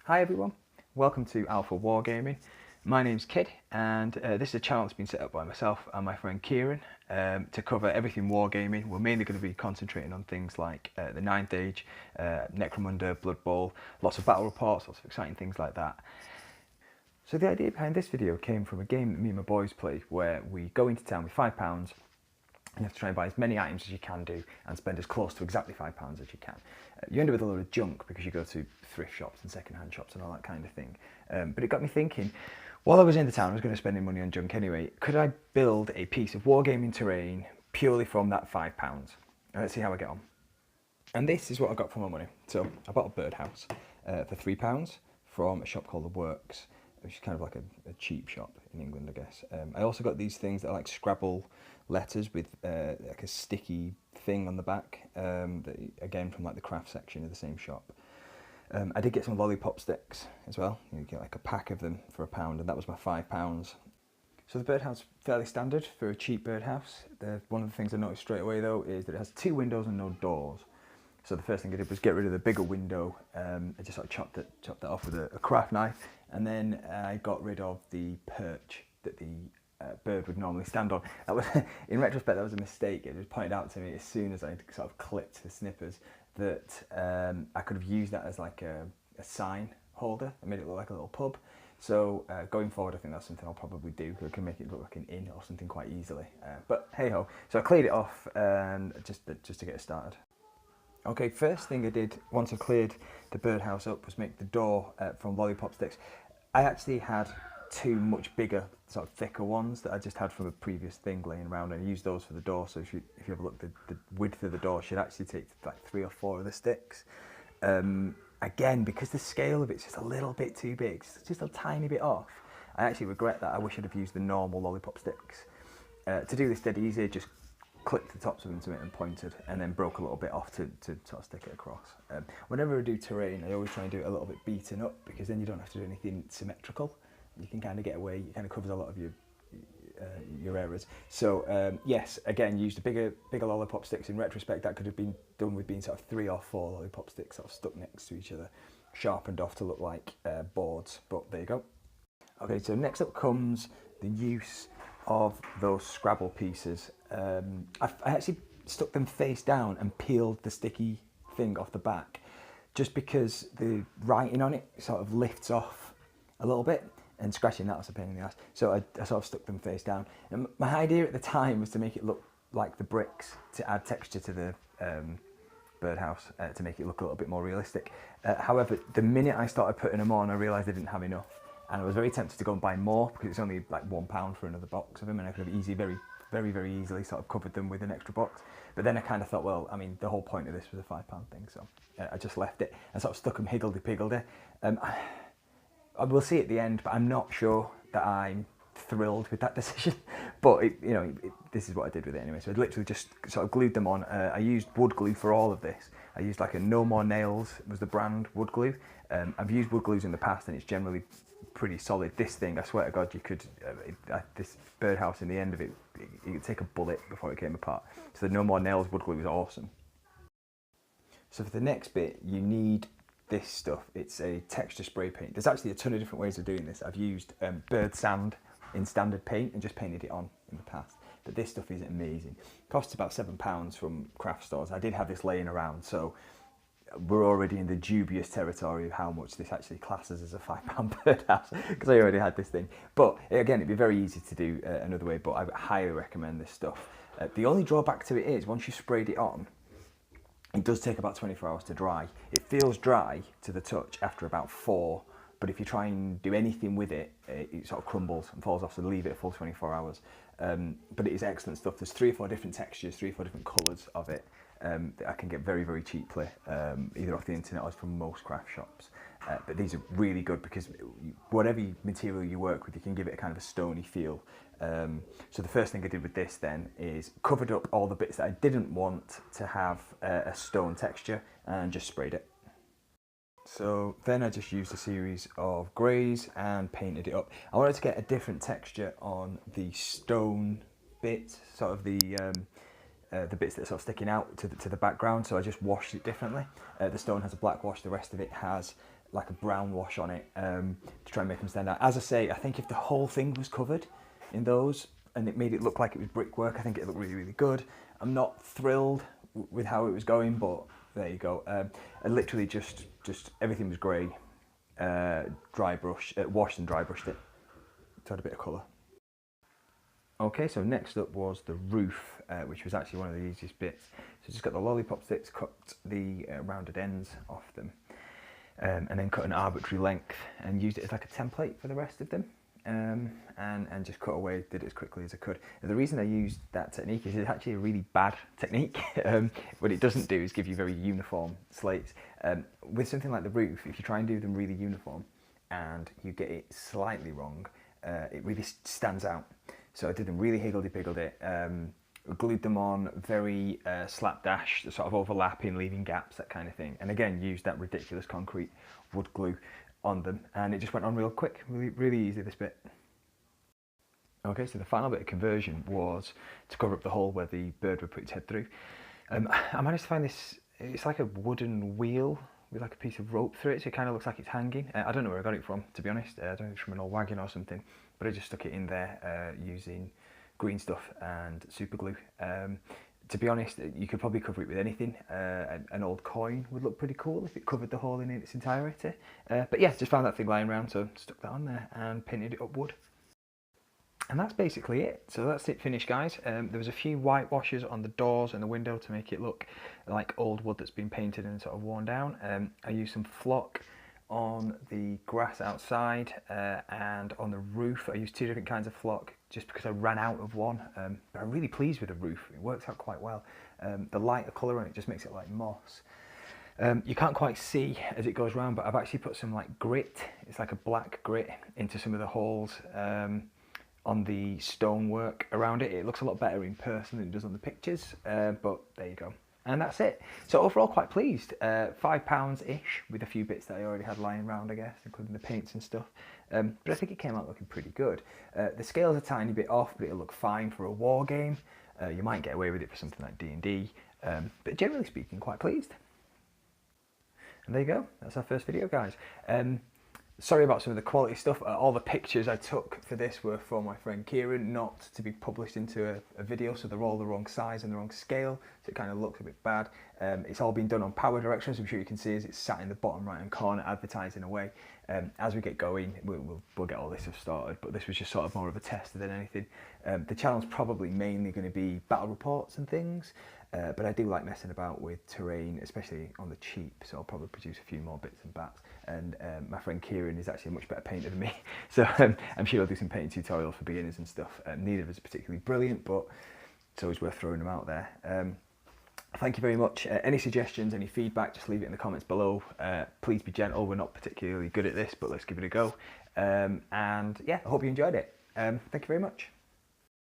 Hi everyone, welcome to Alpha Wargaming. My name's Kid and this is a channel that's been set up by myself and my friend Kieran to cover everything Wargaming. We're mainly going to be concentrating on things like the 9th Age, Necromunda, Blood Bowl, lots of battle reports, lots of exciting things like that. So the idea behind this video came from a game that me and my boys play where we go into town with £5. You have to try and buy as many items as you can do and spend as close to exactly £5 as you can. You end up with a lot of junk because you go to thrift shops and second-hand shops and all that kind of thing. But it got me thinking, while I was in the town, I was going to spend money on junk anyway, could I build a piece of wargaming terrain purely from that £5? Let's see how I get on. And this is what I got for my money. So I bought a birdhouse for £3 from a shop called The Works, which is kind of like a cheap shop in England, I guess. I also got these things that are like Scrabble letters with like a sticky thing on the back, that, again from like the craft section of the same shop. I did get some lollipop sticks as well. You get like a pack of them for £1, and that was my £5. So the birdhouse fairly standard for a cheap birdhouse. One of the things I noticed straight away though is that it has 2 windows and no doors. So the first thing I did was get rid of the bigger window. I just sort of chopped that off with a craft knife, and then I got rid of the perch that the bird would normally stand on. That was, in retrospect, that was a mistake. It was pointed out to me as soon as I sort of clipped the snippers that I could have used that as like a sign holder. I made it look like a little pub. So going forward, I think that's something I'll probably do. I can make it look like an inn or something quite easily. But hey ho. So I cleared it off just to get it started. Okay, first thing I did once I cleared the birdhouse up was make the door from lollipop sticks. I actually had 2 much bigger, sort of thicker ones that I just had from a previous thing laying around, and I used those for the door. So if you have a look, the width of the door should actually take like 3 or 4 of the sticks. Again, because the scale of it's just a little bit too big, it's just a tiny bit off. I actually regret that. I wish I'd have used the normal lollipop sticks. To do this dead easy, just clipped the tops of them to it and pointed, and then broke a little bit off to sort of stick it across. Whenever I do terrain, I always try and do it a little bit beaten up, because then you don't have to do anything symmetrical. You can kind of get away. It kind of covers a lot of your errors. So yes, again, used bigger lollipop sticks. In retrospect, that could have been done with being sort of 3 or 4 lollipop sticks sort of stuck next to each other, sharpened off to look like boards. But there you go. Okay, so next up comes the use of those Scrabble pieces. I actually stuck them face down and peeled the sticky thing off the back, just because the writing on it sort of lifts off a little bit, and scratching that was a pain in the ass. So I sort of stuck them face down. And my idea at the time was to make it look like the bricks, to add texture to the birdhouse, to make it look a little bit more realistic. However, the minute I started putting them on, I realised I didn't have enough. And I was very tempted to go and buy more, because it's only like £1 for another box of them, and I could have very easily sort of covered them with an extra box. But then I kind of thought, well, I mean, the whole point of this was a £5 thing, so I just left it and sort of stuck them higgledy-piggledy. I will see at the end, but I'm not sure that I'm thrilled with that decision. But this is what I did with it anyway. So I literally just sort of glued them on. I used wood glue for all of this. I used like a No More Nails was the brand wood glue. I've used wood glues in the past, and it's generally pretty solid. This thing, I swear to God, you could this birdhouse, in the end of it, you could take a bullet before it came apart. So the No More Nails wood glue is awesome. So for the next bit, you need this stuff. It's a texture spray paint. There's actually a ton of different ways of doing this. I've used bird sand in standard paint and just painted it on in the past. But this stuff is amazing. It costs about £7 from craft stores. I did have this laying around, so we're already in the dubious territory of how much this actually classes as a £5 birdhouse, because I already had this thing. But again, it'd be very easy to do another way, but I highly recommend this stuff. The only drawback to it is, once you've sprayed it on, it does take about 24 hours to dry. It feels dry to the touch after about 4, but if you try and do anything with it, it sort of crumbles and falls off, so leave it a full 24 hours. But it is excellent stuff. There's 3 or 4 different textures, 3 or 4 different colours of it that I can get very cheaply, either off the internet or from most craft shops. But these are really good, because whatever material you work with, you can give it a kind of a stony feel. So the first thing I did with this then is covered up all the bits that I didn't want to have a stone texture, and just sprayed it. So then I just used a series of greys and painted it up. I wanted to get a different texture on the stone bits, sort of the bits that are sort of sticking out to the background, so I just washed it differently. The stone has a black wash, the rest of it has like a brown wash on it to try and make them stand out. As I say, I think if the whole thing was covered in those and it made it look like it was brickwork, I think it looked really, really good. I'm not thrilled with how it was going, but there you go. I literally just everything was grey, washed and dry brushed it to add a bit of colour. Okay, so next up was the roof, which was actually one of the easiest bits. So just got the lollipop sticks, cut the rounded ends off them, and then cut an arbitrary length and used it as like a template for the rest of them, and just cut away, did it as quickly as I could. And the reason I used that technique is it's actually a really bad technique. What it doesn't do is give you very uniform slates. With something like the roof, if you try and do them really uniform and you get it slightly wrong, it really stands out. So I did them really higgledy-piggledy, glued them on very slapdash, sort of overlapping, leaving gaps, that kind of thing. And again, used that ridiculous concrete wood glue on them, and it just went on real quick, really easy, this bit. Okay, so the final bit of conversion was to cover up the hole where the bird would put its head through. I managed to find this, it's like a wooden wheel with like a piece of rope through it, so it kind of looks like it's hanging. I don't know where I got it from, to be honest. I don't know if it's from an old wagon or something, but I just stuck it in there using green stuff and super glue. To be honest, you could probably cover it with anything. An old coin would look pretty cool if it covered the hole in its entirety. But yeah, just found that thing lying around, so stuck that on there and painted it up wood. And that's basically it. So that's it finished, guys. There was a few white washes on the doors and the window to make it look like old wood that's been painted and sort of worn down. I used some flock on the grass outside and on the roof. I used two different kinds of flock just because I ran out of one. But I'm really pleased with the roof. It works out quite well. The lighter colour on it just makes it like moss. You can't quite see as it goes round, but I've actually put some like grit. It's like a black grit into some of the holes on the stonework around it. It looks a lot better in person than it does on the pictures, but there you go. And that's it. So overall, quite pleased. £5-ish with a few bits that I already had lying around, I guess, including the paints and stuff. But I think it came out looking pretty good. The scale's a tiny bit off, but it'll look fine for a war game. You might get away with it for something like D&D, but generally speaking, quite pleased. And there you go. That's our first video, guys. Sorry about some of the quality stuff. All the pictures I took for this were for my friend Kieran, not to be published into a video, so they're all the wrong size and the wrong scale, so it kind of looks a bit bad. It's all been done on power directions. I'm sure you can see as it's sat in the bottom right hand corner advertising away. As we get going, we'll get all this stuff started, but this was just sort of more of a test than anything. The channel's probably mainly going to be battle reports and things, but I do like messing about with terrain, especially on the cheap, so I'll probably produce a few more bits and bats. And my friend Kieran is actually a much better painter than me, so I'm sure I'll do some painting tutorials for beginners and stuff. Neither of us are particularly brilliant, but it's always worth throwing them out there. Thank you very much. Any suggestions, any feedback, just leave it in the comments below. Please be gentle, we're not particularly good at this, but let's give it a go. And yeah, I hope you enjoyed it. Thank you very much.